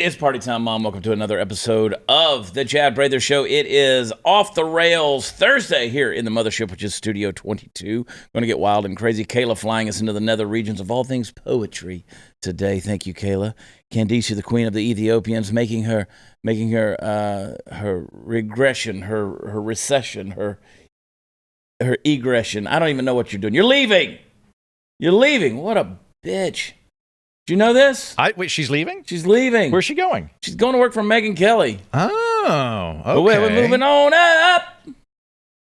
is party time, Mom. Welcome to another episode of the Chad Prather Show. It is Off the Rails Thursday here in the mothership, which is Studio 22. Going to get wild and crazy. Kayla flying us into the nether regions of all things poetry today. Thank you, Kayla. Candice, the queen of the Ethiopians, making her regression, her recession, her egression. I don't even know what you're doing. You're leaving. You're leaving. What a bitch. Do you know this? Wait, she's leaving? She's leaving. Where's she going? She's going to work for Megyn Kelly. Oh, okay. But we're moving on up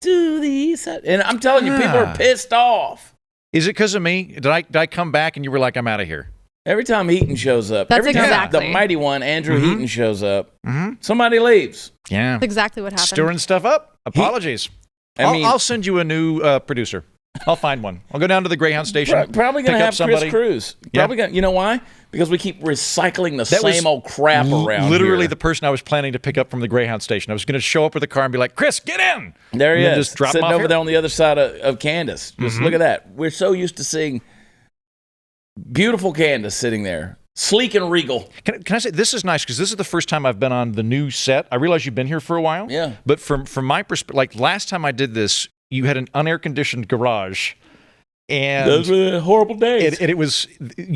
to the east side. And I'm telling you, people are pissed off. Is it because of me? Did I come back and you were like, I'm out of here? Every time Heaton shows up, That's every time exactly. the mighty one, Andrew Heaton, shows up, somebody leaves. Yeah. That's exactly what happened. Stirring stuff up. Apologies. I'll send you a new producer. I'll find one. I'll go down to the Greyhound station. Probably going to have Chris Cruz. Probably Yeah. gonna, you know why? Because we keep recycling the same old crap around literally here. the person I was planning to pick up from the Greyhound station. I was going to show up with a car and be like, Chris, get in. There he and is, just drop sitting him off over here. there on the other side of Candace. Just look at that. We're so used to seeing beautiful Candace sitting there, sleek and regal. Can I say, this is nice because this is the first time I've been on the new set. I realize you've been here for a while. Yeah. But from my perspective, like last time I did this, you had an unair-conditioned garage. And Those were the horrible days. it was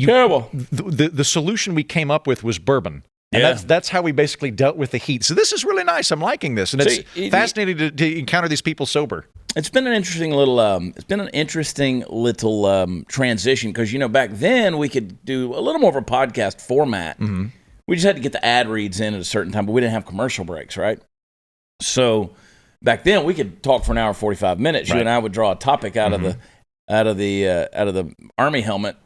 terrible. The solution we came up with was bourbon. And Yeah. that's how we basically dealt with the heat. So this is really nice. I'm liking this. And it's fascinating to encounter these people sober. It's been an interesting little transition because, you know, back then we could do a little more of a podcast format. We just had to get the ad reads in at a certain time, but we didn't have commercial breaks, right? So back then we could talk for an hour 45 minutes. You Right. and I would draw a topic out of the Army helmet,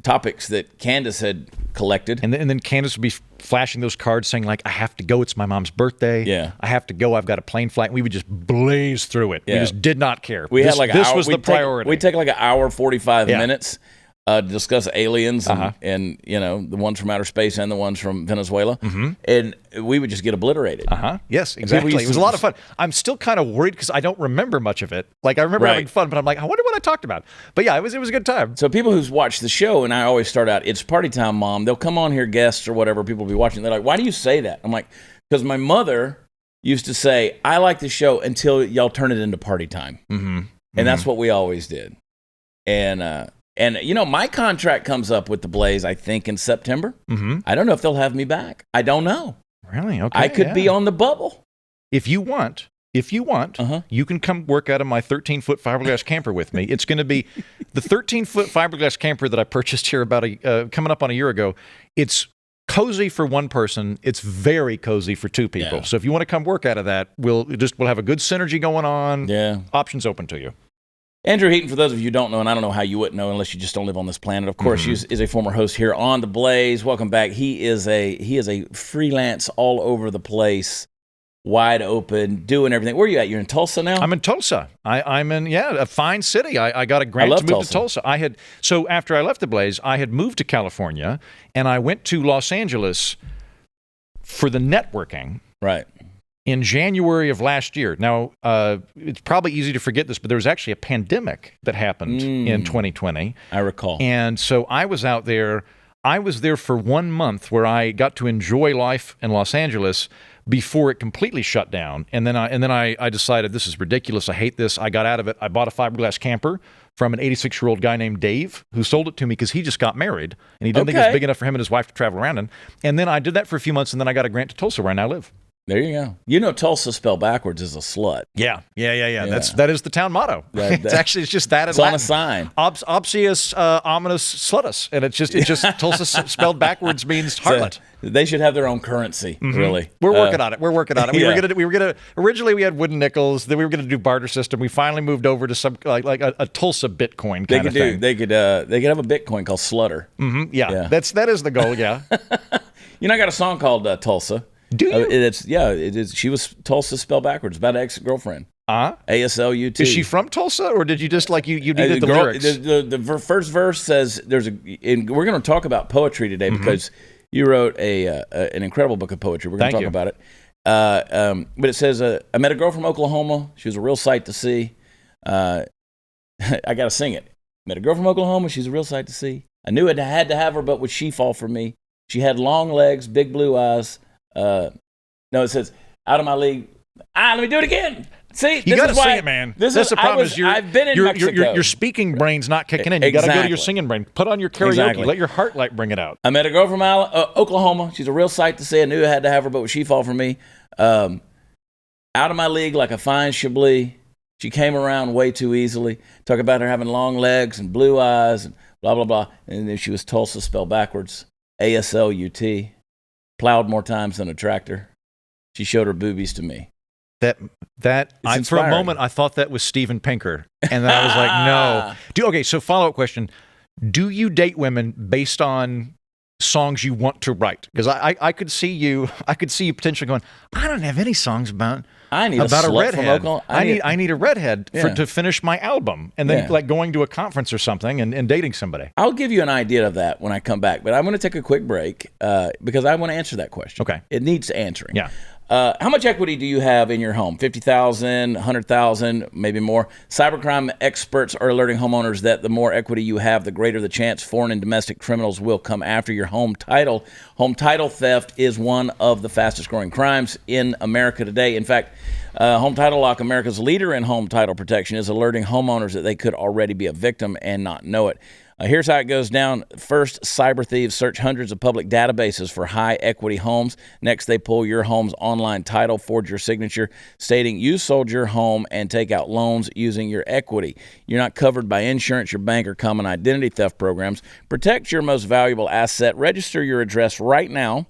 topics that Candace had collected. And then Candace would be flashing those cards saying, like, I have to go. It's my mom's birthday. Yeah. I have to go. I've got a plane flight. And we would just blaze through it. Yeah. We just did not care. We had like an this hour, was the priority. We'd take like an hour 45 Yeah. minutes to discuss aliens and you know, the ones from outer space and the ones from Venezuela, and we would just get obliterated. Yes, exactly. used It was to- a lot of fun. I'm still kind of worried because I don't remember much of it. Like, I remember having fun, but I'm like, I wonder what I talked about. But yeah, it was a good time. So people who's watched the show, and I always start out, it's party time, Mom. They'll come on here, guests or whatever, people will be watching. They're like, why do you say that? I'm like, because my mother used to say, I like the show until y'all turn it into party time. And that's what we always did. And you know, my contract comes up with the Blaze, I think, in September. I don't know if they'll have me back. I don't know. Really? Okay. I could be on the bubble. If you want, you can come work out of my 13-foot fiberglass camper with me. It's going to be the 13-foot fiberglass camper that I purchased here about coming up on a year ago. It's cozy for one person. It's very cozy for two people. Yeah. So if you want to come work out of that, we'll have a good synergy going on. Yeah. Options open to you. Andrew Heaton, for those of you who don't know, and I don't know how you wouldn't know unless you just don't live on this planet, of course, is a former host here on The Blaze. Welcome back. He is a freelance all over the place, wide open, doing everything. Where are you at? You're in Tulsa now? I'm in Tulsa. I'm in a fine city. I got a grant to move to Tulsa. So after I left The Blaze, I had moved to California, and I went to Los Angeles for the networking. Right. In January of last year. Now, it's probably easy to forget this, but there was actually a pandemic that happened in 2020. I recall. And so I was out there. I was there for 1 month where I got to enjoy life in Los Angeles before it completely shut down. And then I decided this is ridiculous. I hate this. I got out of it. I bought a fiberglass camper from an 86-year-old guy named Dave who sold it to me because he just got married and he didn't think it was big enough for him and his wife to travel around in. And then I did that for a few months, and then I got a grant to Tulsa where I now live. There you go. You know, Tulsa spelled backwards is a slut. Yeah. That is the town motto. It's just that. It's on a sign. Obsius ominous slutus, and it's just Tulsa spelled backwards means harlot. So they should have their own currency. Really. We're working on it. We were gonna originally we had wooden nickels. Then we were gonna do barter system. We finally moved over to some like a Tulsa Bitcoin kind of thing. They could have a Bitcoin called Slutter. Yeah. That is the goal. Yeah. You know, I got a song called Tulsa. Do you? It is. She was Tulsa spelled backwards. About an ex-girlfriend. ASLUT. Is she from Tulsa, or did you just like you needed the lyrics? The first verse says and we're going to talk about poetry today because you wrote an incredible book of poetry. We're going to talk about it. But it says, I met a girl from Oklahoma. She was a real sight to see. I got to sing it. Met a girl from Oklahoma. She's a real sight to see. I knew I had to have her, but would she fall for me? She had long legs, big blue eyes. No, it says, out of my league. Let me do it again. See, you got to sing it, man. That's the problem. I've been in Mexico. Your speaking brain's not kicking in. You got to go to your singing brain. Put on your karaoke. Exactly. Let your heart light bring it out. I met a girl from Oklahoma. She's a real sight to see. I knew I had to have her, but would she fall for me? Out of my league like a fine Chablis. She came around way too easily. Talk about her having long legs and blue eyes and blah, blah, blah. And then she was Tulsa spelled backwards. ASLUT. Plowed more times than a tractor. She showed her boobies to me. For a moment, I thought that was Steven Pinker. And then I was like, no. Okay, so follow-up question. Do you date women based on songs you want to write? Because I could see you potentially going, I don't have any songs about a redhead. I need a redhead to finish my album. And then like going to a conference or something and dating somebody. I'll give you an idea of that when I come back. But I'm going to take a quick break because I want to answer that question. Okay. It needs answering. Yeah. How much equity do you have in your home? 50,000, 100,000, maybe more. Cybercrime experts are alerting homeowners that the more equity you have, the greater the chance foreign and domestic criminals will come after your home title. Home title theft is one of the fastest growing crimes in America today. In fact, Home Title Lock, America's leader in home title protection, is alerting homeowners that they could already be a victim and not know it. Here's how it goes down. First, cyber thieves search hundreds of public databases for high-equity homes. Next, they pull your home's online title, forge your signature, stating you sold your home and take out loans using your equity. You're not covered by insurance, your bank, or common identity theft programs. Protect your most valuable asset. Register your address right now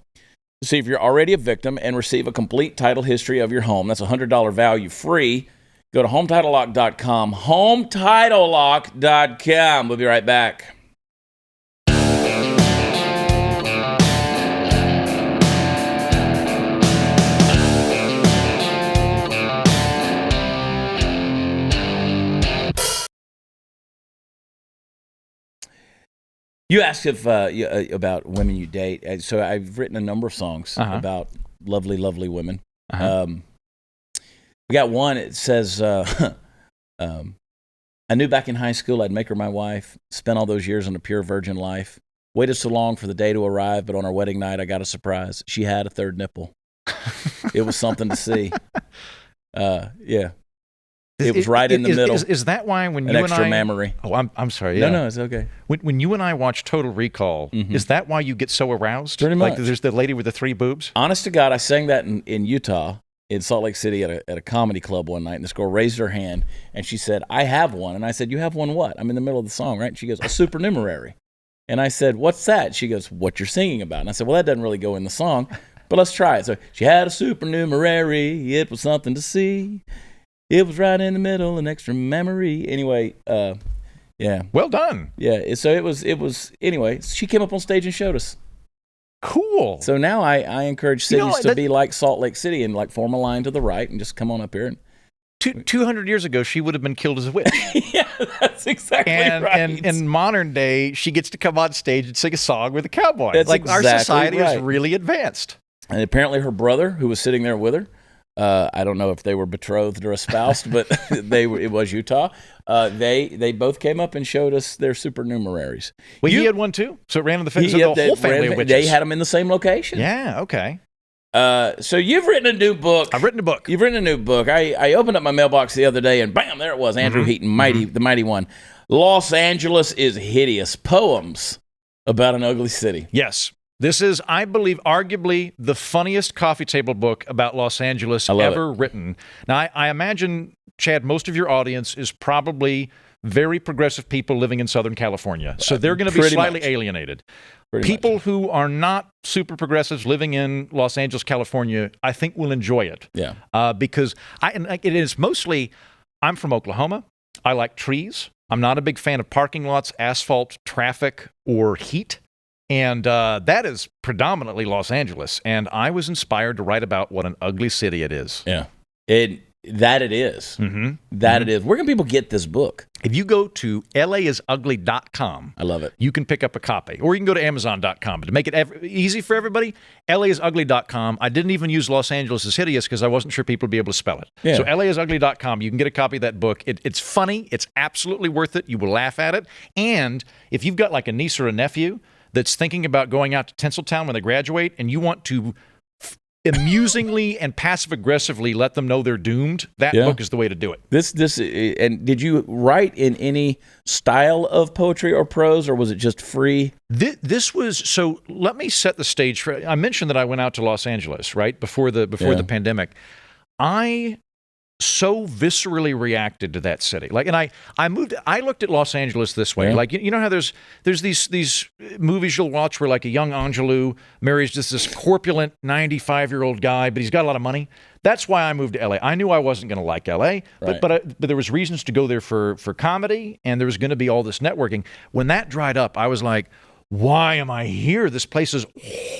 to see if you're already a victim and receive a complete title history of your home. That's $100 value free. Go to HometitleLock.com, HometitleLock.com. We'll be right back. You asked if about women you date. So I've written a number of songs about lovely, lovely women. We got one. It says, I knew back in high school I'd make her my wife, spent all those years on a pure virgin life, waited so long for the day to arrive, but on our wedding night I got a surprise. She had a third nipple. It was something to see. Yeah. It was right in the middle. Is that why when you and I... An extra mammary. Oh, I'm sorry. Yeah. No, it's okay. When you and I watch Total Recall, is that why you get so aroused? Pretty much. Like there's the lady with the 3 boobs? Honest to God, I sang that in Utah, in Salt Lake City at a comedy club one night, and this girl raised her hand, and she said, I have one. And I said, you have one what? I'm in the middle of the song, right? And she goes, a supernumerary. And I said, what's that? She goes, what you're singing about. And I said, well, that doesn't really go in the song, but let's try it. So she had a supernumerary. It was something to see. It was right in the middle, an extra memory. Anyway, yeah. Well done. Yeah, so it was, anyway, she came up on stage and showed us. Cool. So now I encourage cities to be like Salt Lake City and like form a line to the right and just come on up here. And 200 years ago, she would have been killed as a witch. Yeah, that's exactly right. And in modern day, she gets to come on stage and sing a song with a cowboy. That's like exactly our society right. is really advanced. And apparently her brother, who was sitting there with her, I don't know if they were betrothed or espoused, but it was Utah. They both came up and showed us their supernumeraries. Well, he had one too, so it ran in the family. So the whole family of witches. They had them in the same location. Yeah. Okay. So you've written a new book. I've written a book. You've written a new book. I opened up my mailbox the other day, and bam, there it was. Andrew Heaton, the mighty one. Los Angeles is Hideous. Poems about an ugly city. Yes. This is, I believe, arguably the funniest coffee table book about Los Angeles ever written. Now, I imagine, Chad, most of your audience is probably very progressive people living in Southern California. So they're going to be slightly alienated. People who are not super progressives living in Los Angeles, California, I think will enjoy it. Yeah. Because it is mostly, I'm from Oklahoma. I like trees. I'm not a big fan of parking lots, asphalt, traffic, or heat. And that is predominantly Los Angeles. And I was inspired to write about what an ugly city it is. Yeah. It is. It is. Where can people get this book? If you go to laisugly.com, I love it. You can pick up a copy. Or you can go to amazon.com. But to make it easy for everybody, laisugly.com. I didn't even use Los Angeles Is Hideous because I wasn't sure people would be able to spell it. Yeah. So laisugly.com, you can get a copy of that book. It's funny. It's absolutely worth it. You will laugh at it. And if you've got like a niece or a nephew that's thinking about going out to Tinseltown when they graduate, and you want to amusingly and passive-aggressively let them know they're doomed, that book is the way to do it. And did you write in any style of poetry or prose, or was it just free? This was, so let me set the stage for, I mentioned that I went out to Los Angeles, right, before the pandemic. I so viscerally reacted to that city. Like, and I looked at Los Angeles this way. Like, you know how there's these movies you'll watch where like a young Angelou marries just this corpulent 95-year-old guy, but he's got a lot of money. That's why I moved to LA. I knew I wasn't going to like LA, but there was reasons to go there for comedy, and there was going to be all this networking. When that dried up, I was like, why am I here? This place is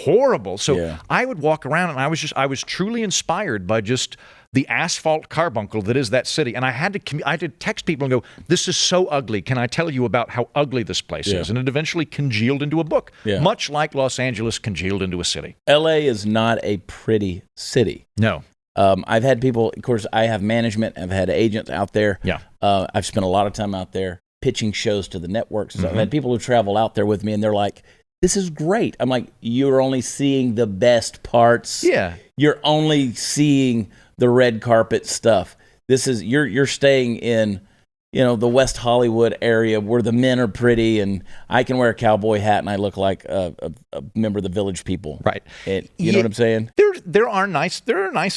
horrible. So I would walk around, and I was truly inspired by just the asphalt carbuncle that is that city. And I had to text people and go, this is so ugly. Can I tell you about how ugly this place is? And it eventually congealed into a book, much like Los Angeles congealed into a city. LA is not a pretty city. No. I've had people, of course, I have management. I've had agents out there. Yeah. I've spent a lot of time out there pitching shows to the networks. So I've had people who travel out there with me, and they're like, this is great. I'm like, you're only seeing the best parts. Yeah. You're only seeing the red carpet stuff. This is, you're staying in, the West Hollywood area where the men are pretty, and I can wear a cowboy hat and I look like a member of the Village People. Right. And, you know what I'm saying? There are nice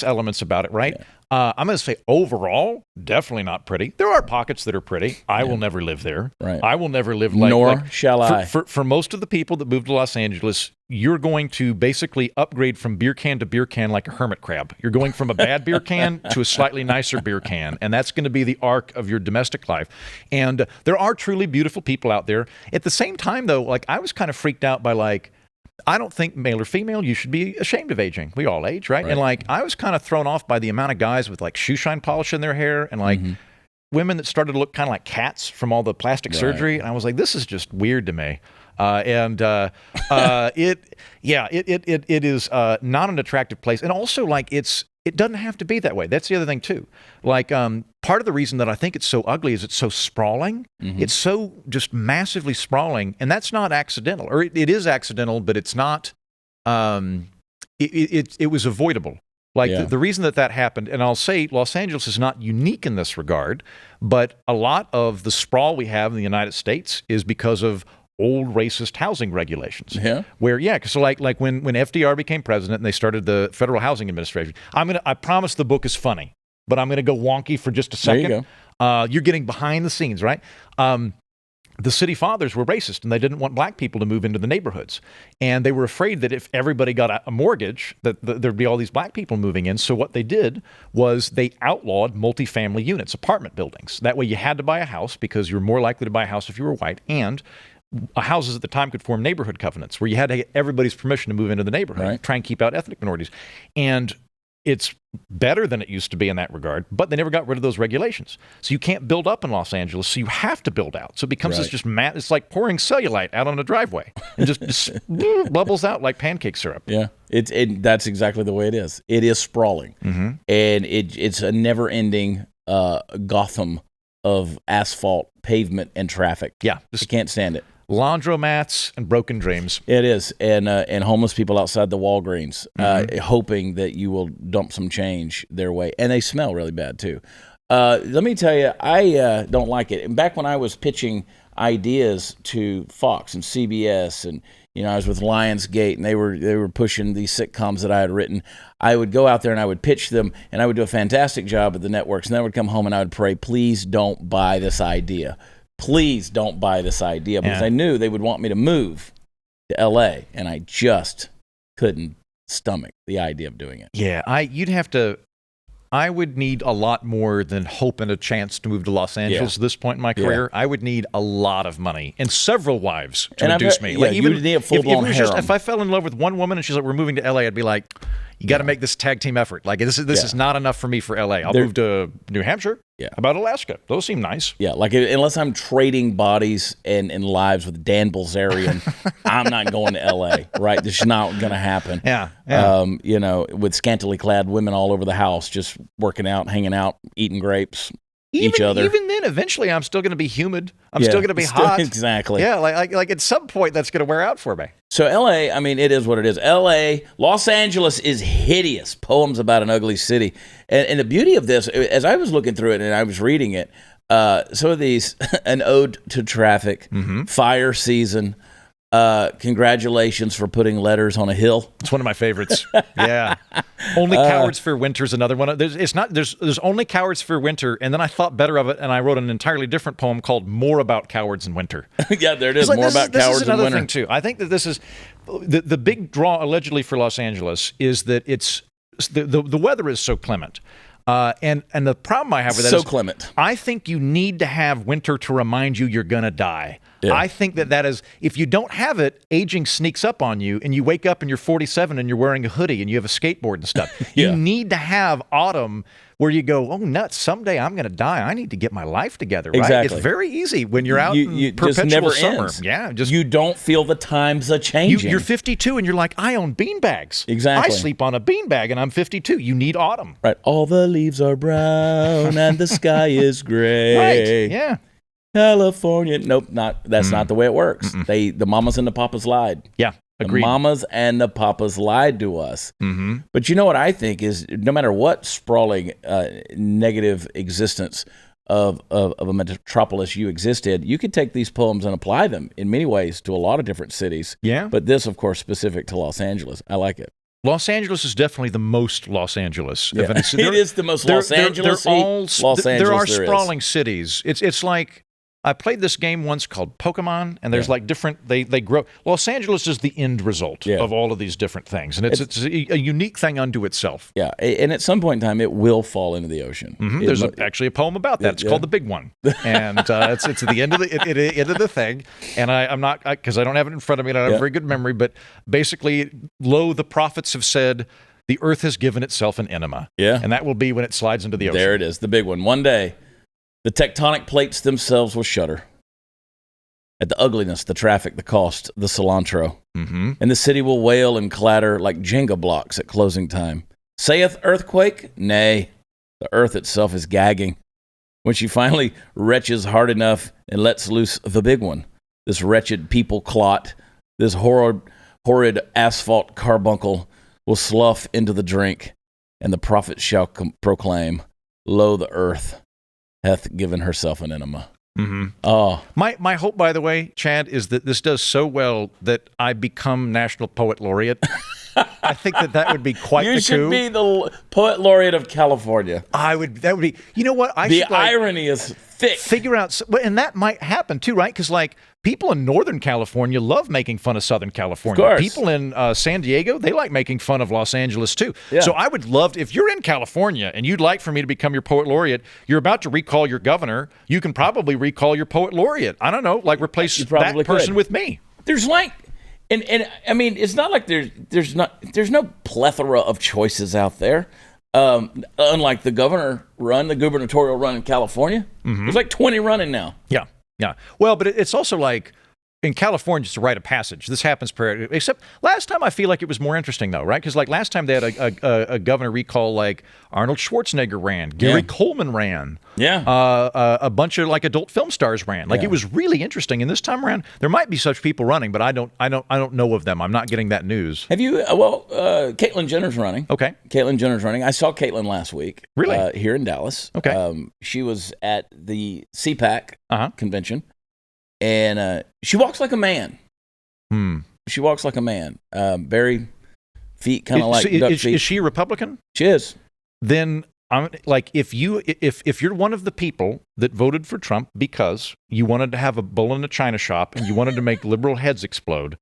elements about it, right? I'm going to say overall, definitely not pretty. There are pockets that are pretty. I will never live there. Right. I will never live like... Nor shall I. For most of the people that move to Los Angeles, you're going to basically upgrade from beer can to beer can like a hermit crab. You're going from a bad beer can to a slightly nicer beer can, and that's going to be the arc of your domestic life. And there are truly beautiful people out there. At the same time, though, like I was kind of freaked out by like, I don't think male or female, you should be ashamed of aging. We all age, right? And like, I was kind of thrown off by the amount of guys with like shoe shine polish in their hair and like women that started to look kind of like cats from all the plastic surgery. And I was like, this is just weird to me. It is not an attractive place. And also like it doesn't have to be that way. That's the other thing too. Like, part of the reason that I think it's so ugly is it's so sprawling. It's so just massively sprawling, and that's not accidental, or it is accidental, but it's not. It was avoidable. Like the reason that happened, and I'll say Los Angeles is not unique in this regard, but a lot of the sprawl we have in the United States is because of old racist housing regulations. Because like when FDR became president and they started the Federal Housing Administration, I promise the book is funny, but I'm gonna go wonky for just a second. There you go. You're getting behind the scenes, right? The city fathers were racist, and they didn't want black people to move into the neighborhoods. And they were afraid that if everybody got a mortgage, that there'd be all these black people moving in. So what they did was they outlawed multifamily units, apartment buildings. That way you had to buy a house because you were more likely to buy a house if you were white. And houses at the time could form neighborhood covenants where you had to get everybody's permission to move into the neighborhood, try and keep out ethnic minorities. And it's better than it used to be in that regard, but they never got rid of those regulations. So you can't build up in Los Angeles, so you have to build out. So it becomes this just it's like pouring cellulite out on a driveway and just bubbles out like pancake syrup. Yeah, that's exactly the way it is. It is sprawling, and it's a never-ending Gotham of asphalt, pavement, and traffic. Yeah, I can't stand it. Laundromats and broken dreams. It is, and homeless people outside the Walgreens, hoping that you will dump some change their way, and they smell really bad too. Let me tell you, I don't like it. And back when I was pitching ideas to Fox and CBS, and I was with Lionsgate, and they were pushing these sitcoms that I had written. I would go out there and I would pitch them, and I would do a fantastic job at the networks, and then I would come home and I would pray, please don't buy this idea. Please don't buy this idea, because I knew they would want me to move to LA, and I just couldn't stomach the idea of doing it. Yeah, I would need a lot more than hope and a chance to move to Los Angeles at this point in my career. I would need a lot of money and several wives to induce me. Like, even need a full-blown harem. If I fell in love with one woman and she's like, we're moving to LA, I'd be like, you got to make this tag team effort. Like, this is not enough for me for LA. I'll move to New Hampshire. Yeah. How about Alaska? Those seem nice. Yeah, like unless I'm trading bodies and lives with Dan Bilzerian, I'm not going to LA, right? This is not going to happen. Yeah. With scantily clad women all over the house, just working out, hanging out, eating grapes. each other. Even then, eventually, I'm still going to be humid. I'm still going to be hot. Exactly. Yeah, like at some point, that's going to wear out for me. So L.A., I mean, it is what it is. L.A., Los Angeles is hideous. Poems about an ugly city. And the beauty of this, as I was looking through it and I was reading it, some of these, an ode to traffic, fire season, congratulations for putting letters on a hill. It's one of my favorites. Yeah. Only Cowards Fear Winter is another one. There's Only Cowards Fear Winter, and then I thought better of it, and I wrote an entirely different poem called More About Cowards in Winter. Yeah, there it is. More about cowards in winter. This is another thing, too. I think that this is the big draw, allegedly, for Los Angeles is that it's the weather is so clement. And the problem I have with that is clement. I think you need to have winter to remind you you're going to die. Yeah. I think that is, if you don't have it, aging sneaks up on you, and you wake up and you're 47 and you're wearing a hoodie and you have a skateboard and stuff. Yeah. You need to have autumn where you go, oh, nuts, someday I'm going to die. I need to get my life together, right? Exactly. It's very easy when you're out in perpetual just never summer. Ends. Yeah, you don't feel the times are changing. You're 52 and you're like, I own beanbags. Exactly. I sleep on a beanbag and I'm 52. You need autumn. Right. All the leaves are brown and the sky is gray. Right, yeah. California. Nope, that's not the way it works. The mamas and the papas lied. Yeah, agreed. The mamas and the papas lied to us. But you know what I think is, no matter what sprawling negative existence of a metropolis you existed, you could take these poems and apply them in many ways to a lot of different cities. Yeah. But this, of course, specific to Los Angeles. I like it. Los Angeles is definitely the most Los Angeles. Yeah. It is the most Los Angeles. There are sprawling cities. It's like, I played this game once called Pokemon, and there's like different, they grow. Los Angeles is the end result of all of these different things, and it's a unique thing unto itself. Yeah, and at some point in time, it will fall into the ocean. There's actually a poem about that. It's called The Big One, and it's at the end of the thing, and I'm not, because I don't have it in front of me, and I don't have a very good memory, but basically, lo, the prophets have said, the earth has given itself an enema. Yeah. And that will be when it slides into the ocean. There it is, the big one. One day, the tectonic plates themselves will shudder at the ugliness, the traffic, the cost, the cilantro. And the city will wail and clatter like Jenga blocks at closing time. Saith earthquake? Nay, the earth itself is gagging. When she finally retches hard enough and lets loose the big one, this wretched people clot, this horrid asphalt carbuncle will slough into the drink, and the prophet shall proclaim, lo, the earth hath given herself an enema. Oh, my hope, by the way, Chad, is that this does so well that I become National Poet Laureate. I think that would be quite the coup. You should be the Poet Laureate of California. That would be, you know what? The irony is thick. Figure out, and that might happen too, right? Because like people in Northern California love making fun of Southern California. Of course. People in San Diego, they like making fun of Los Angeles too. Yeah. So I would love, if you're in California and you'd like for me to become your Poet Laureate, you're about to recall your governor, you can probably recall your Poet Laureate. I don't know, like replace that person with me. There's like, and I mean, it's not like there's no plethora of choices out there. Unlike the gubernatorial run in California, there's like 20 running now. Yeah. Well, but it's also like, in California, it's a rite of passage. This happens except last time I feel like it was more interesting though, right? Because like last time they had a governor recall, like Arnold Schwarzenegger ran, Gary Coleman ran, a bunch of like adult film stars ran. Like it was really interesting. And this time around, there might be such people running, but I don't know of them. I'm not getting that news. Have you? Caitlyn Jenner's running. Okay, Caitlyn Jenner's running. I saw Caitlyn last week. Really? Here in Dallas. Okay. She was at the CPAC convention. And she walks like a man. She walks like a man. Very feet kind of like duck feet. Is she a Republican? She is. Then I'm like, if you're one of the people that voted for Trump because you wanted to have a bull in a china shop and you wanted to make liberal heads explode,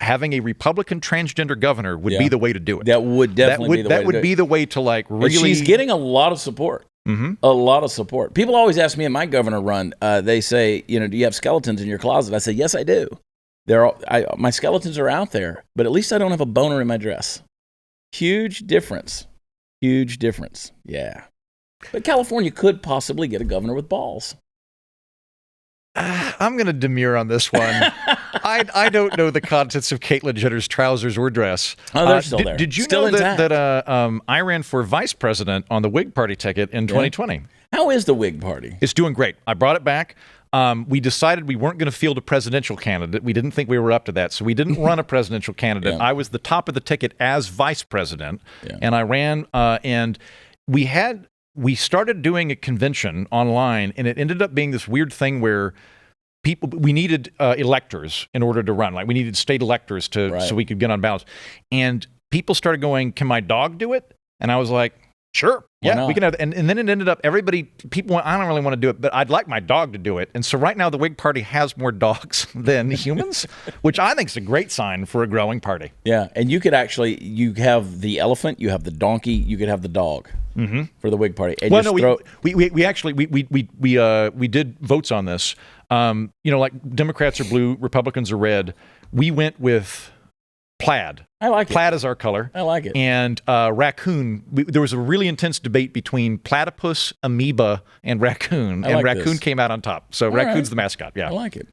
having a Republican transgender governor would be the way to do it. That would definitely be the way to do it. That would be the way to like really. But she's getting a lot of support. A lot of support. People always ask me in my governor run, they say, do you have skeletons in your closet? I say, yes, I do. My skeletons are out there, but at least I don't have a boner in my dress. Huge difference. Huge difference. Yeah. But California could possibly get a governor with balls. I'm going to demur on this one. I don't know the contents of Caitlyn Jenner's trousers or dress. Oh, they're still there. Did you still know that I ran for vice president on the Whig Party ticket in 2020? How is the Whig Party? It's doing great. I brought it back. We decided we weren't going to field a presidential candidate. We didn't think we were up to that, so we didn't run a presidential candidate. Yeah. I was the top of the ticket as vice president, Yeah. and I ran. And we started doing a convention online, and it ended up being this weird thing where we needed electors in order to run. Like we needed state electors so we could get on ballots. And people started going, "Can my dog do it?" And I was like, "Sure, yeah, we can have." And then it ended up people went, "I don't really want to do it, but I'd like my dog to do it." And so right now the Whig Party has more dogs than humans, which I think is a great sign for a growing party. Yeah, and you have the elephant, you have the donkey, you could have the dog for the Whig Party. And we actually did votes on this. Like Democrats are blue, Republicans are red. We went with plaid. I like it. Plaid is our color. I like it. And raccoon. There was a really intense debate between platypus, amoeba, and raccoon. And raccoon came out on top. So raccoon's the mascot. Yeah. I like it.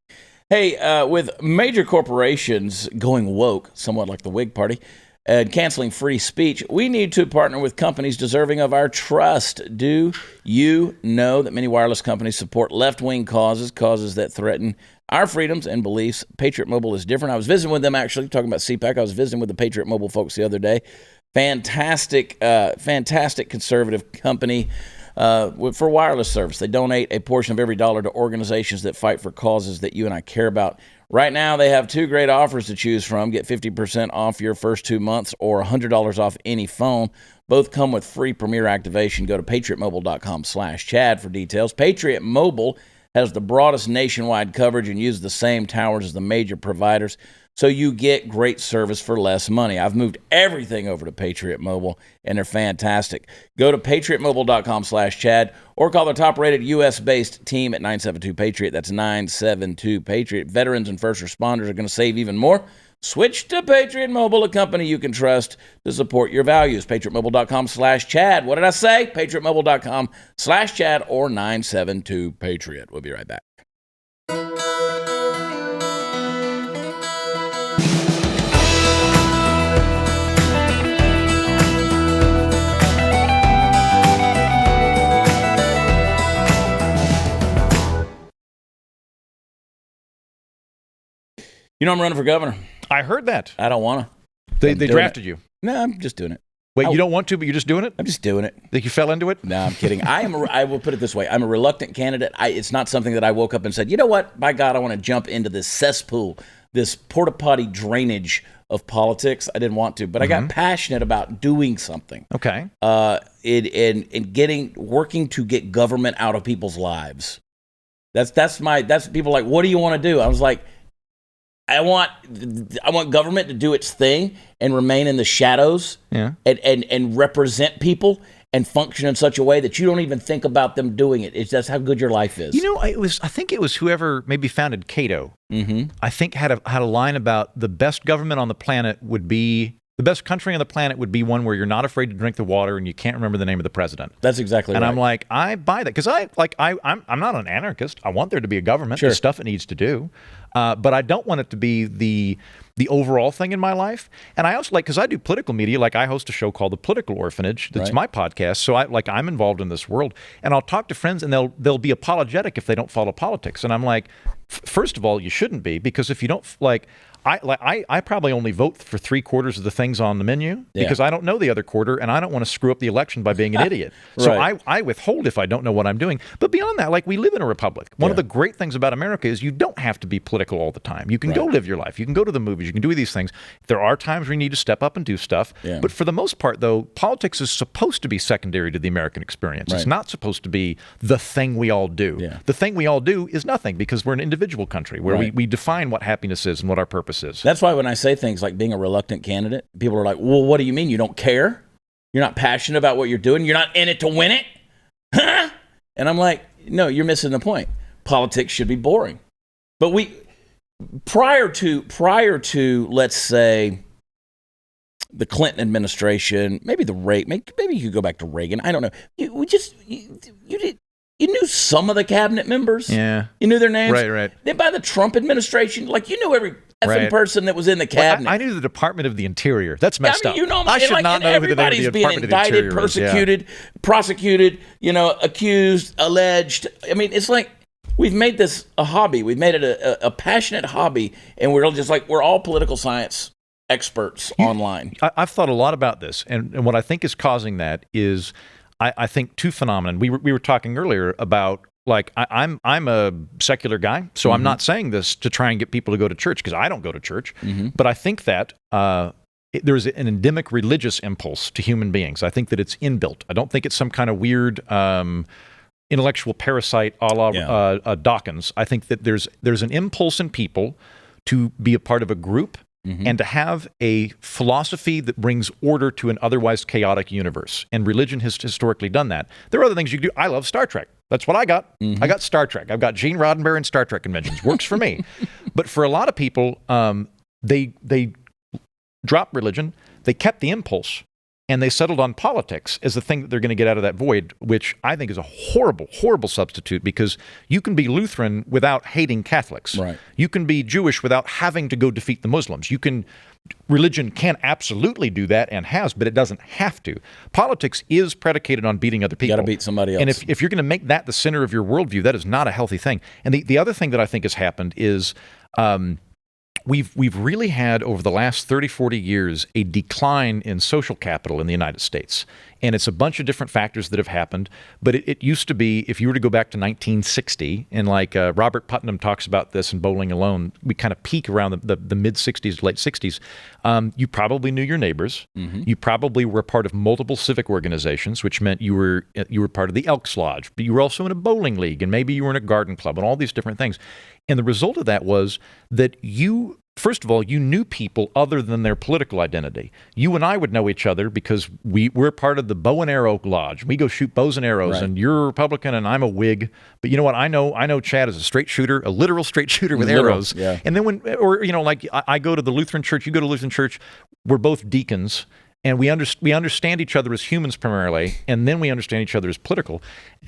Hey, with major corporations going woke, somewhat like the Whig Party, and canceling free speech, we need to partner with companies deserving of our trust. Do you know that many wireless companies support left-wing causes that threaten our freedoms and beliefs? Patriot Mobile is different. I was visiting with them, actually, talking about CPAC. I was visiting with the Patriot Mobile folks the other day. Fantastic conservative company for wireless service. They donate a portion of every dollar to organizations that fight for causes that you and I care about. Right now, they have two great offers to choose from. Get 50% off your first 2 months or $100 off any phone. Both come with free Premier activation. Go to patriotmobile.com/Chad for details. Patriot Mobile has the broadest nationwide coverage and uses the same towers as the major providers, so you get great service for less money. I've moved everything over to Patriot Mobile, and they're fantastic. Go to patriotmobile.com/Chad or call their top-rated U.S.-based team at 972-PATRIOT. That's 972-PATRIOT. Veterans and first responders are going to save even more. Switch to Patriot Mobile, a company you can trust to support your values. PatriotMobile.com/Chad. What did I say? PatriotMobile.com/Chad or 972-PATRIOT. We'll be right back. You know I'm running for governor. I heard that. I don't want to. They drafted you. No, I'm just doing it. Wait, you don't want to, but you're just doing it? I'm just doing it. Think you fell into it? No, I'm kidding. I will put it this way. I'm a reluctant candidate. It's not something that I woke up and said, you know what? By God, I want to jump into this cesspool, this porta potty drainage of politics. I didn't want to, but I got passionate about doing something. Okay. Working to get government out of people's lives. That's people like, what do you want to do? I was like, I want government to do its thing and remain in the shadows and represent people and function in such a way that you don't even think about them doing it. That's how good your life is. You know, I think it was whoever maybe founded Cato. I think had a line about the best government on the planet would be the best country on the planet would be one where you're not afraid to drink the water and you can't remember the name of the president. That's exactly right. And I'm like, I buy that because I'm not an anarchist. I want there to be a government. Sure. There's stuff it needs to do, but I don't want it to be the overall thing in my life. And I also because I do political media. Like I host a show called The Political Orphanage. That's my podcast. So I'm involved in this world, and I'll talk to friends, and they'll be apologetic if they don't follow politics. And I'm like, first of all, you shouldn't be, because if you don't I probably only vote for 3/4 of the things on the menu because I don't know the other quarter, and I don't want to screw up the election by being an idiot. So I withhold if I don't know what I'm doing. But beyond that, we live in a republic. One of the great things about America is you don't have to be political all the time. You can go live your life. You can go to the movies. You can do these things. There are times where you need to step up and do stuff. Yeah. But for the most part, though, politics is supposed to be secondary to the American experience. It's not supposed to be the thing we all do. Yeah. The thing we all do is nothing, because we're an individual country where we define what happiness is and what our purpose is. That's why when I say things like being a reluctant candidate, people are like, well, what do you mean? You don't care? You're not passionate about what you're doing? You're not in it to win it? Huh? And I'm like, no, you're missing the point. Politics should be boring. But prior to let's say the Clinton administration, maybe maybe you could go back to Reagan. I don't know. You knew some of the cabinet members. Yeah. You knew their names. Right. Then by the Trump administration, you knew every effing person that was in the cabinet. Well, I knew the Department of the Interior. That's messed up. You know, I should not know who the name of the Department of the Interior is. Everybody's being indicted, persecuted, prosecuted, accused, alleged. I mean, it's like we've made this a hobby. We've made it a passionate hobby, and we're just like, we're all political science experts online. I've thought a lot about this, and what I think is causing that is, I think, two phenomena. We were talking earlier about, like, I'm a secular guy, so I'm not saying this to try and get people to go to church, because I don't go to church. But I think that there's an endemic religious impulse to human beings. I think that it's inbuilt. I don't think it's some kind of weird intellectual parasite a la Dawkins. I think that there's an impulse in people to be a part of a group and to have a philosophy that brings order to an otherwise chaotic universe. And religion has historically done that. There are other things you can do. I love Star Trek. That's what I got. I got Star Trek. I've got Gene Roddenberry and Star Trek conventions. Works for me. But for a lot of people, they dropped religion, they kept the impulse, and they settled on politics as the thing that they're going to get out of that void, which I think is a horrible, horrible substitute, because you can be Lutheran without hating Catholics. Right. You can be Jewish without having to go defeat the Muslims. Religion can absolutely do that and has, but it doesn't have to. Politics is predicated on beating other people. You got to beat somebody else. And if you're going to make that the center of your worldview, that is not a healthy thing. And the other thing that I think has happened is we've really had, over the last 30, 40 years, a decline in social capital in the United States. And it's a bunch of different factors that have happened. But it used to be, if you were to go back to 1960, and like Robert Putnam talks about this in Bowling Alone, we kind of peak around the mid-60s, late 60s. You probably knew your neighbors. You probably were part of multiple civic organizations, which meant you were part of the Elks Lodge. But you were also in a bowling league, and maybe you were in a garden club, and all these different things. And the result of that was that first of all, you knew people other than their political identity. You and I would know each other because we're part of the Bow and Arrow Lodge. We go shoot bows and arrows, right. And you're a Republican and I'm a Whig. But you know what? I know Chad is a straight shooter, a literal straight shooter with arrows. Yeah. And then like I go to the Lutheran church, you go to Lutheran church, we're both deacons. And we understand each other as humans primarily, and then we understand each other as political.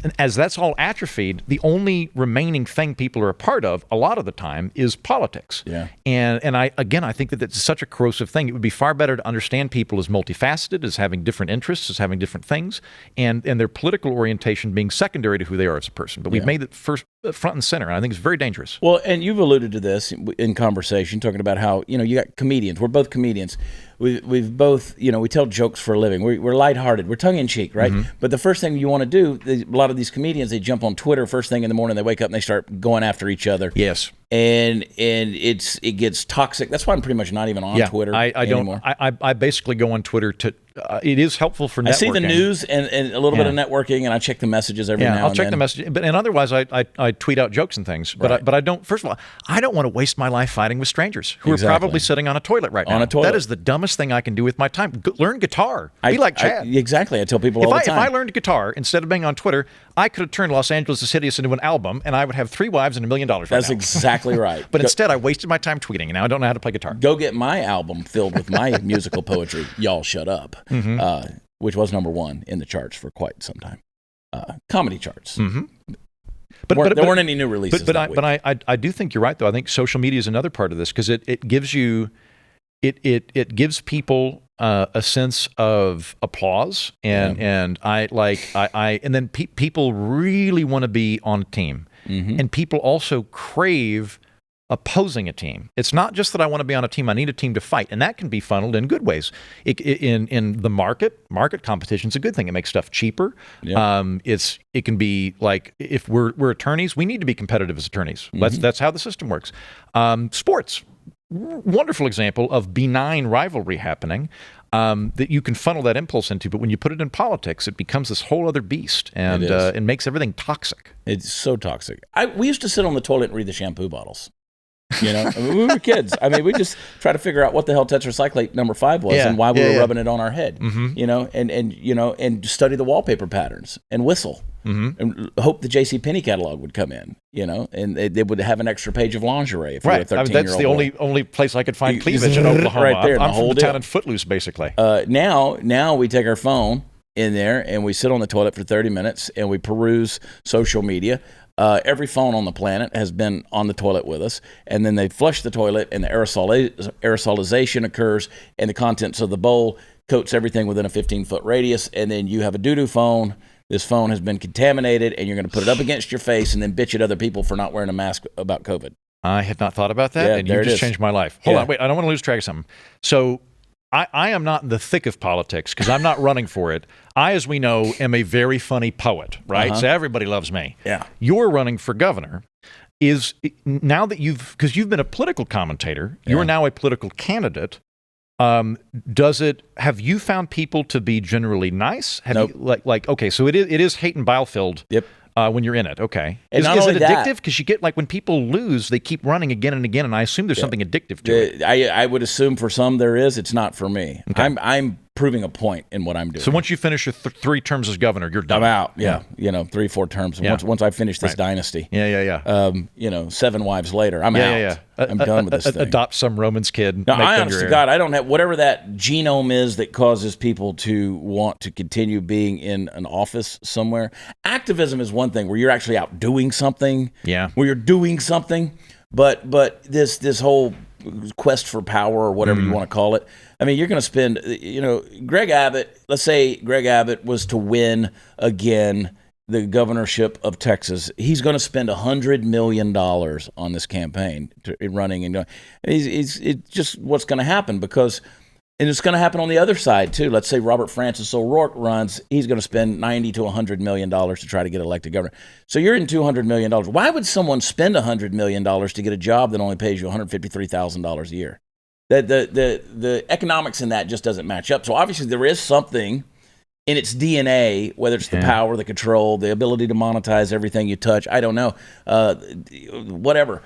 And as that's all atrophied, the only remaining thing people are a part of, a lot of the time, is politics. Yeah. And I think that it's such a corrosive thing. It would be far better to understand people as multifaceted, as having different interests, as having different things, and their political orientation being secondary to who they are as a person. But we've made it front and center, and I think it's very dangerous. Well, and you've alluded to this in conversation, talking about how, you got comedians. We're both comedians. We've both, we tell jokes for a living. We're lighthearted. We're tongue-in-cheek, right? But the first thing you want to do, a lot of these comedians, they jump on Twitter first thing in the morning. They wake up and they start going after each other. Yes. And it gets toxic. That's why I'm pretty much not even on Twitter anymore. I basically go on Twitter to. It is helpful for networking. I see the news and a little bit of networking, and I check the messages every now and then. I'll check the messages, and otherwise I tweet out jokes and things. But I don't. First of all, I don't want to waste my life fighting with strangers who are probably sitting on a toilet right now. On a toilet. That is the dumbest thing I can do with my time. Learn guitar. Be like Chad. Exactly. I tell people all the time. If I learned guitar instead of being on Twitter, I could have turned Los Angeles Is Hideous into an album, and I would have 3 wives and $1 million right now. That's exactly right. But instead, I wasted my time tweeting, and now I don't know how to play guitar. Go get my album filled with my musical poetry, Y'all Shut Up, which was #1 in the charts for quite some time. Comedy charts. But there weren't any new releases. But I do think you're right, though. I think social media is another part of this, because it gives you, it gives people a sense of applause, and then people really want to be on a team, and people also crave opposing a team. It's not just that I want to be on a team, I need a team to fight. And that can be funneled in good ways. In the market competition is a good thing. It makes stuff cheaper. Yeah. It can be like, if we're attorneys, we need to be competitive as attorneys. That's how the system works. Sports, wonderful example of benign rivalry happening that you can funnel that impulse into. But when you put it in politics, it becomes this whole other beast, and it makes everything toxic. It's so toxic. We used to sit on the toilet and read the shampoo bottles. We were kids. I mean, we just try to figure out what the hell tetracyclate number 5 was and why we were rubbing it on our head. And study the wallpaper patterns and whistle and hope the JCPenney catalog would come in. And they would have an extra page of lingerie if you were a 13-year-old. I mean, that's the only place I could find cleavage in Oklahoma. Right there, I'm from the town in Footloose, basically. Now we take our phone in there and we sit on the toilet for 30 minutes and we peruse social media. every phone on the planet has been on the toilet with us, and then they flush the toilet, and the aerosolization occurs, and the contents of the bowl coats everything within a 15-foot radius, and then you have a doo-doo phone. This phone has been contaminated, and you're going to put it up against your face and then bitch at other people for not wearing a mask about COVID. I had not thought about that, and you just changed my life. Hold on, wait, I don't want to lose track of something. So I am not in the thick of politics because I'm not running for it. I, as we know, am a very funny poet, right? So everybody loves me. Yeah. You're running for governor. Is now that because you've been a political commentator, you're now a political candidate. Have you found people to be generally nice? Have you, okay, so it is Heaton Bielefeld. Yep. When you're in it, okay. And is it addictive? Because you get when people lose, they keep running again and again, and I assume there's something addictive to it. I would assume for some there is. It's not for me. Okay. I'm proving a point in what I'm doing. So once you finish your 3 terms as governor, you're done. I'm out. Yeah. 3-4 terms. Yeah. Once I finish this dynasty. Yeah. 7 wives later, I'm out. Yeah. I'm done with this thing. Adopt some Roman's kid. No, I honest to God, I don't have whatever that genome is that causes people to want to continue being in an office somewhere. Activism is one thing where you're actually out doing something. Yeah. Where you're doing something. But this whole quest for power or whatever you want to call it. I mean, you're going to spend, Greg Abbott, let's say Greg Abbott was to win again the governorship of Texas. He's going to spend $100 million on this campaign running and going. It's just what's going to happen and it's going to happen on the other side too. Let's say Robert Francis O'Rourke runs. He's going to spend $90 to $100 million to try to get elected governor. So you're in $200 million. Why would someone spend $100 million to get a job that only pays you $153,000 a year? The economics in that just doesn't match up. So obviously there is something in its DNA, whether it's the power, the control, the ability to monetize everything you touch. I don't know. Whatever.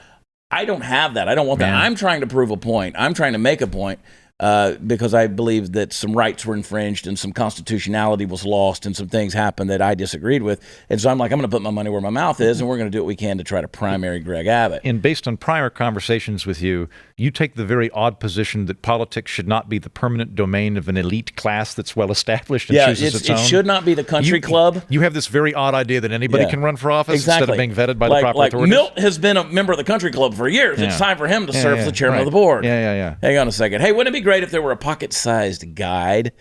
I don't have that. I don't want that. I'm trying to prove a point. I'm trying to make a point. Because I believe that some rights were infringed and some constitutionality was lost and some things happened that I disagreed with. And so I'm going to put my money where my mouth is, and we're going to do what we can to try to primary Greg Abbott. And based on prior conversations with you, you take the very odd position that politics should not be the permanent domain of an elite class that's well established and chooses its own. It should not be the country club. You have this very odd idea that anybody can run for office instead of being vetted by the proper authorities. Milt has been a member of the country club for years. It's time for him to serve as the chairman of the board. Yeah. Hang on a second. Hey, wouldn't it be great if there were a pocket-sized guide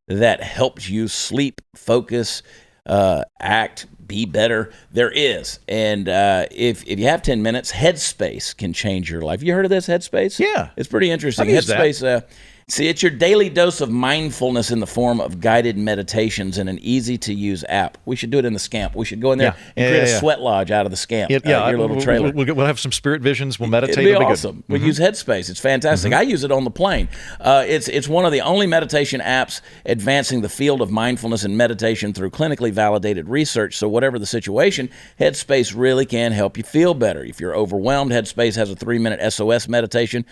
that helps you sleep, focus, act, be better? There is. And if you have 10 minutes, Headspace can change your life. You heard of this, Headspace? Yeah. It's pretty interesting. Headspace, see, it's your daily dose of mindfulness in the form of guided meditations in an easy-to-use app. We should do it in the Scamp. We should go in there and create a sweat lodge out of the Scamp. Your little trailer. We'll have some spirit visions. We'll meditate. It'll be awesome. We'll use Headspace. It's fantastic. I use it on the plane. It's one of the only meditation apps advancing the field of mindfulness and meditation through clinically validated research. So whatever the situation, Headspace really can help you feel better. If you're overwhelmed, Headspace has a 3-minute SOS meditation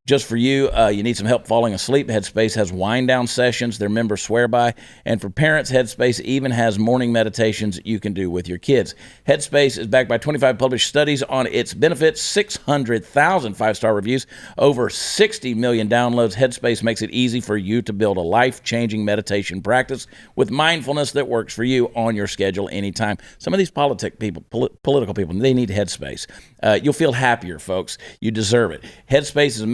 just for you. You need some help falling asleep. Headspace has wind-down sessions their members swear by. And for parents, Headspace even has morning meditations you can do with your kids. Headspace is backed by 25 published studies on its benefits, 600,000 5-star reviews, over 60 million downloads. Headspace makes it easy for you to build a life-changing meditation practice with mindfulness that works for you on your schedule anytime. Some of these political people, they need Headspace. You'll feel happier, folks. You deserve it. Headspace is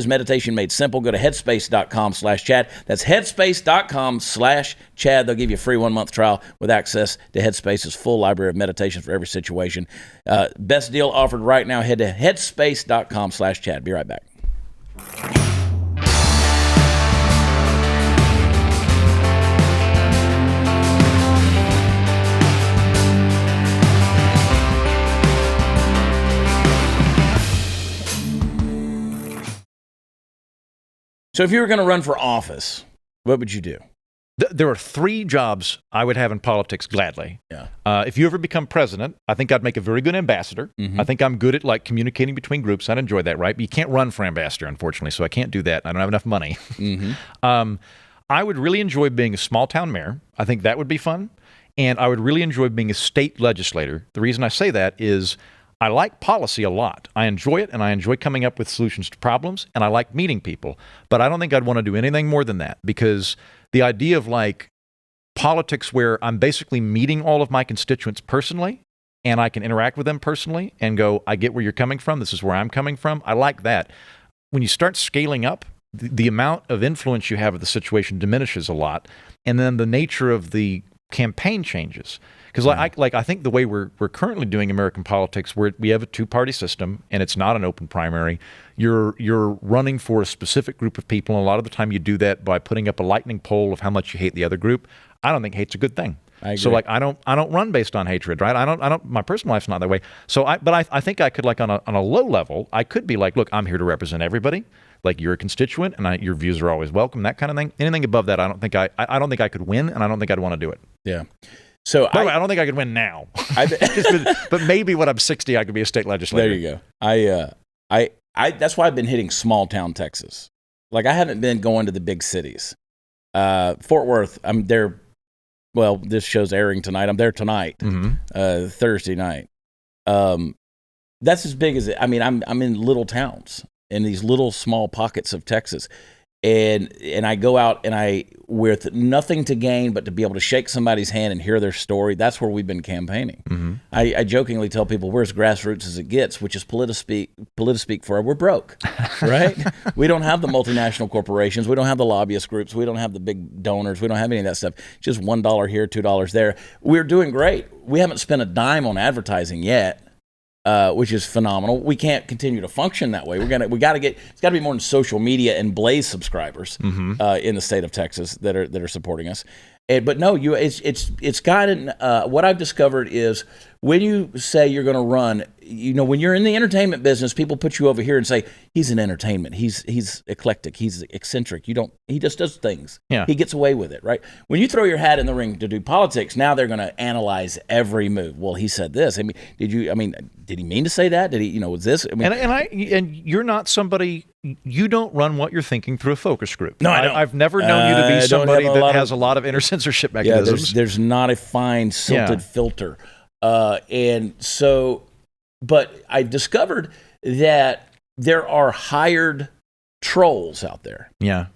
meditation made simple. Go to headspace.com/Chad. That's headspace.com/Chad. They'll give you a free 1-month trial with access to Headspace's full library of meditation for every situation. Best deal offered right now. Head to headspace.com/Chad. Be right back. So if you were going to run for office, what would you do? There are 3 jobs I would have in politics gladly. Yeah. If you ever become president, I think I'd make a very good ambassador. I think I'm good at communicating between groups. I'd enjoy that, right? But you can't run for ambassador, unfortunately, so I can't do that. I don't have enough money. I would really enjoy being a small town mayor. I think that would be fun. And I would really enjoy being a state legislator. The reason I say that is I like policy a lot. I enjoy it, and I enjoy coming up with solutions to problems, and I like meeting people. But I don't think I'd want to do anything more than that, because the idea of politics where I'm basically meeting all of my constituents personally and I can interact with them personally and go, I get where you're coming from. This is where I'm coming from. I like that. When you start scaling up, the amount of influence you have of the situation diminishes a lot, and then the nature of the campaign changes. Because I think the way we're currently doing American politics, where we have a two-party system and it's not an open primary, you're running for a specific group of people, and a lot of the time you do that by putting up a lightning poll of how much you hate the other group. I don't think hate's a good thing. I agree. So I don't run based on hatred, right? I don't. My personal life's not that way. So I think I could, like, on a low level, I could be like, look, I'm here to represent everybody. Like, you're a constituent, and your views are always welcome. That kind of thing. Anything above that, I don't think I could win, and I don't think I'd want to do it. Yeah. So I don't think I could win now. But maybe when I'm 60, I could be a state legislator. There you go. I that's why I've been hitting small town Texas. Like, I haven't been going to the big cities. Fort Worth, I'm there. Well, this show's airing tonight. I'm there tonight, Thursday night. That's as big as it. I mean, I'm in little towns, in these little small pockets of Texas, and I go out and I, with nothing to gain but to be able to shake somebody's hand and hear their story. That's where we've been campaigning. Mm-hmm. I jokingly tell people we're as grassroots as it gets, which is politispeak for we're broke, right? We don't have the multinational corporations. We don't have the lobbyist groups. We don't have the big donors. We don't have any of that stuff. Just $1 here, $2 there. We're doing great. We haven't spent a dime on advertising yet. Which is phenomenal. We can't continue to function that way. It's got to be more than social media and Blaze subscribers in the state of Texas that are supporting us. But no, it's gotten. What I've discovered is when you say you're going to run, when you're in the entertainment business, people put you over here and say he's in entertainment. He's eclectic. He's eccentric. He just does things. Yeah. He gets away with it, right? When you throw your hat in the ring to do politics, now they're going to analyze every move. Well, he said this. I mean, did he mean to say that? Did he? Was this? I mean, and you're not somebody. You don't run what you're thinking through a focus group. No, I don't. I've never known you to be somebody that has a lot of inner censorship mechanisms. Yeah, there's not a fine silted filter. And so, but I discovered that there are hired trolls out there. Yeah.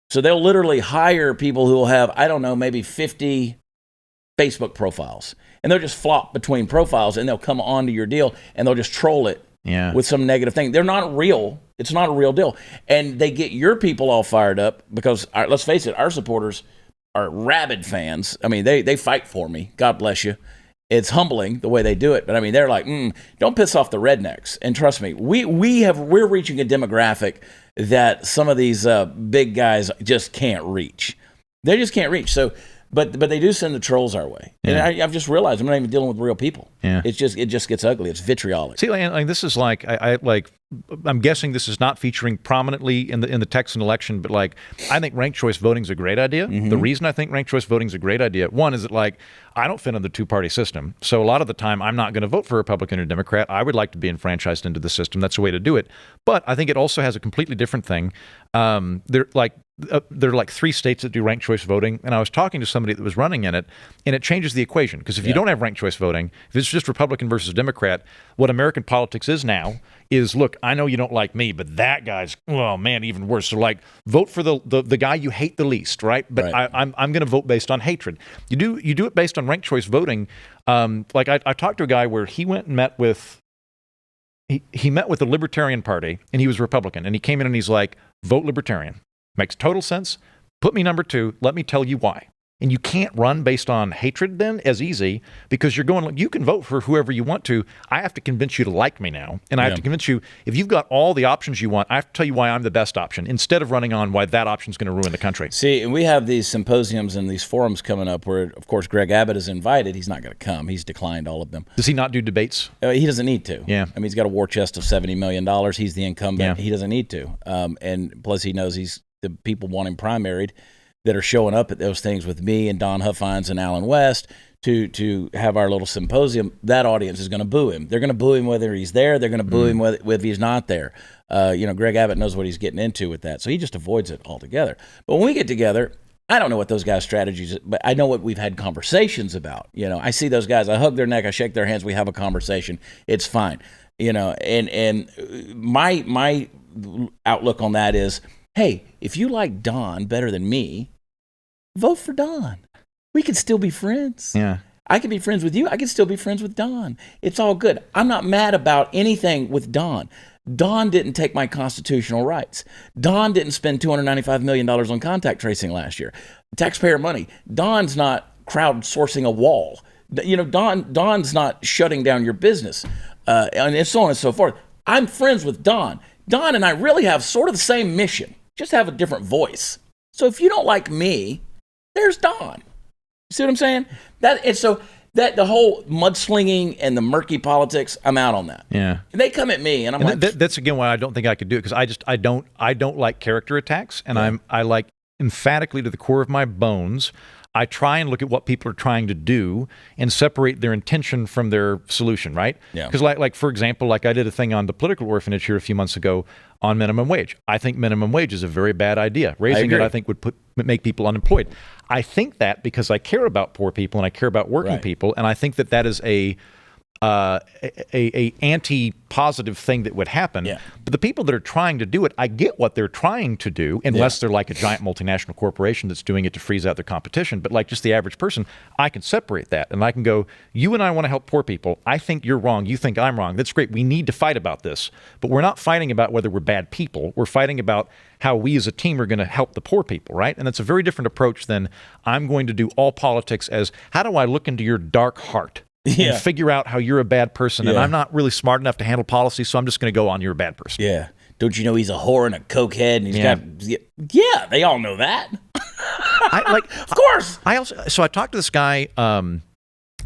So they'll literally hire people who will have, I don't know, maybe 50 Facebook profiles. And they'll just flop between profiles and they'll come onto your deal and they'll just troll it with some negative thing. They're not real. It's not a real deal. And they get your people all fired up because, let's face it, our supporters are rabid fans. I mean, they fight for me. God bless you. It's humbling the way they do it. But I mean, they're like, don't piss off the rednecks. And trust me, we're reaching a demographic that some of these big guys just can't reach. They just can't reach. So, but they do send the trolls our way. Yeah. And I've just realized I'm not even dealing with real people. Yeah. It just gets ugly. It's vitriolic. See, like this is like I'm guessing this is not featuring prominently in the Texan election, but like I think ranked choice voting is a great idea. Mm-hmm. The reason I think ranked choice voting is a great idea, one, is that like I don't fit in the two-party system, so a lot of the time I'm not going to vote for Republican or Democrat. I would like to be enfranchised into the system. That's the way to do it. But I think it also has a completely different thing. There are like 3 states that do ranked choice voting, and I was talking to somebody that was running in it, and it changes the equation. Because if you don't have ranked choice voting, if it's just Republican versus Democrat, what American politics is now is, look, I know you don't like me, but that guy's, oh man, even worse. So like, vote for the guy you hate the least, right? But right. I'm going to vote based on hatred. You do it based on ranked choice voting. Like I talked to a guy where he went and met with. He met with the Libertarian Party, and he was Republican, and he came in and he's like, vote Libertarian. Makes total sense. Put me number 2. Let me tell you why. And you can't run based on hatred then as easy, because you can vote for whoever you want to. I have to convince you to like me now. And I have to convince you, if you've got all the options you want, I have to tell you why I'm the best option, instead of running on why that option is going to ruin the country. See, and we have these symposiums and these forums coming up where, of course, Greg Abbott is invited. He's not going to come. He's declined all of them. Does he not do debates? He doesn't need to. Yeah. I mean, he's got a war chest of $70 million. He's the incumbent. Yeah. He doesn't need to. And plus, he knows the people want him primaried that are showing up at those things with me and Don Huffines and Alan West to have our little symposium. That audience is going to boo him. They're going to boo him whether he's there. They're going to boo him whether he's not there. Greg Abbott knows what he's getting into with that, so he just avoids it altogether. But when we get together, I don't know what those guys' strategies, but I know what we've had conversations about. I see those guys. I hug their neck. I shake their hands. We have a conversation. It's fine. And my outlook on that is, hey, if you like Don better than me, vote for Don. We could still be friends. Yeah. I can be friends with you. I can still be friends with Don. It's all good. I'm not mad about anything with Don. Don didn't take my constitutional rights. Don didn't spend $295 million on contact tracing last year. Taxpayer money. Don's not crowdsourcing a wall. Don's not shutting down your business, and so on and so forth. I'm friends with Don. Don and I really have sort of the same mission, just have a different voice. So if you don't like me, there's Don. You see what I'm saying? That the whole mudslinging and the murky politics, I'm out on that. Yeah. And they come at me, and I'm like, that's again why I don't think I could do it, because I don't like character attacks, and I like emphatically to the core of my bones. I try and look at what people are trying to do and separate their intention from their solution, right? Yeah. Because like for example, like I did a thing on the political orphanage here a few months ago on minimum wage. I think minimum wage is a very bad idea. Raising it, I think, would make people unemployed. I think that because I care about poor people and I care about working people, and I think that is a anti-positive thing that would happen. Yeah. But the people that are trying to do it, I get what they're trying to do, unless they're like a giant multinational corporation that's doing it to freeze out their competition. But like just the average person, I can separate that, and I can go, you and I want to help poor people. I think you're wrong. You think I'm wrong. That's great. We need to fight about this. But we're not fighting about whether we're bad people. We're fighting about how we as a team are going to help the poor people, right? And that's a very different approach than I'm going to do all politics as, how do I look into your dark heart? And figure out how you're a bad person, and I'm not really smart enough to handle policy, so I'm just going to go on you're a bad person. Yeah. Don't you know he's a whore and a cokehead, and he's got... Yeah, they all know that. Of course. So I talked to this guy,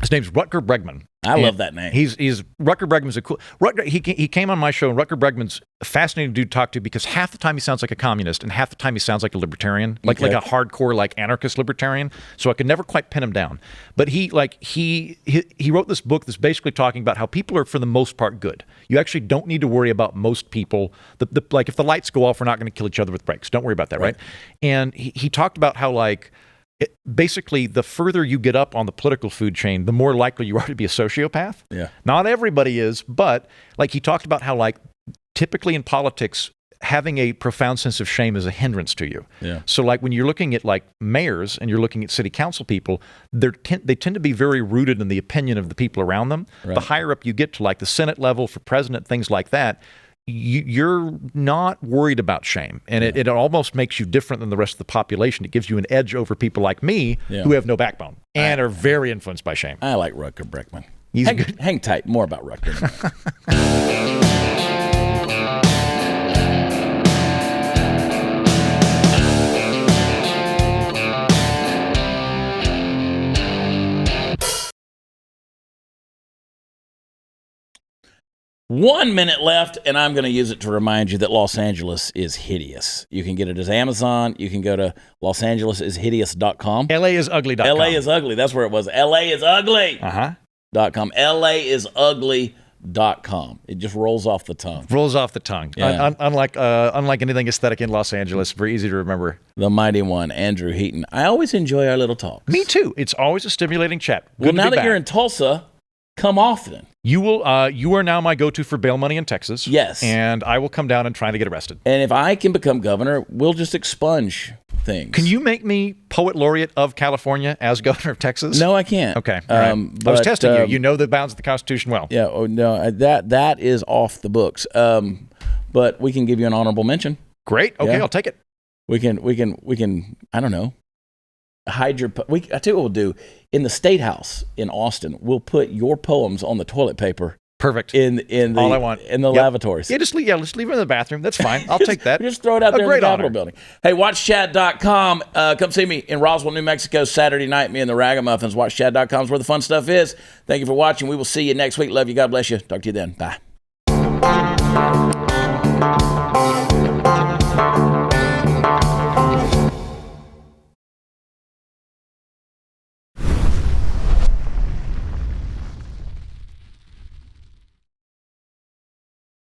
his name's Rutger Bregman. I love that name. He's Rutger Bregman's a cool... He came on my show, and Rutger Bregman's a fascinating dude to talk to, because half the time he sounds like a communist, and half the time he sounds like a libertarian, like a hardcore, like anarchist libertarian. So I could never quite pin him down. But he wrote this book that's basically talking about how people are, for the most part, good. You actually don't need to worry about most people. Like if the lights go off, we're not going to kill each other with brakes. Don't worry about that, right? And he talked about how basically, the further you get up on the political food chain, the more likely you are to be a sociopath. Yeah. Not everybody is, but like he talked about how typically in politics, having a profound sense of shame is a hindrance to you. Yeah. So like when you're looking at like mayors and you're looking at city council people, they tend to be very rooted in the opinion of the people around them. Right. The higher up you get to like the Senate level for president, things like that, you're not worried about shame, and it almost makes you different than the rest of the population. It gives you an edge over people like me who have no backbone and are very influenced by shame. I like Rutger Bregman. He's good. Hang tight. More about Rutger. One minute left, and I'm going to use it to remind you that Los Angeles is hideous. You can get it as Amazon. You can go to losangelesishideous.com. LAisugly.com. LA is ugly. That's where it was. LA is ugly. .com. LAisugly.com. It just rolls off the tongue. Rolls off the tongue. Yeah. Unlike anything aesthetic in Los Angeles, very easy to remember. The mighty one, Andrew Heaton. I always enjoy our little talks. Me too. It's always a stimulating chat. Well, now that you're in Tulsa, come often. You will. You are now my go-to for bail money in Texas. Yes. And I will come down and try to get arrested. And if I can become governor, we'll just expunge things. Can you make me poet laureate of California as governor of Texas? No, I can't. Okay. All right. I was testing you. You know the bounds of the Constitution well. Yeah. Oh, no, that is off the books. But we can give you an honorable mention. Great. Okay, Yeah. I'll take it. We can. I don't know. Hide your. I tell you what we'll do. In the State House in Austin, we'll put your poems on the toilet paper. Perfect. In the all I want in the lavatories. Yeah, just leave them in the bathroom. That's fine. I'll take that. Just throw it out there in the Capitol honor. building. Hey, watchchad.com. Come see me in Roswell, New Mexico, Saturday night. Me and the Ragamuffins. Watchchad.com is where the fun stuff is. Thank you for watching. We will see you next week. Love you. God bless you. Talk to you then. Bye.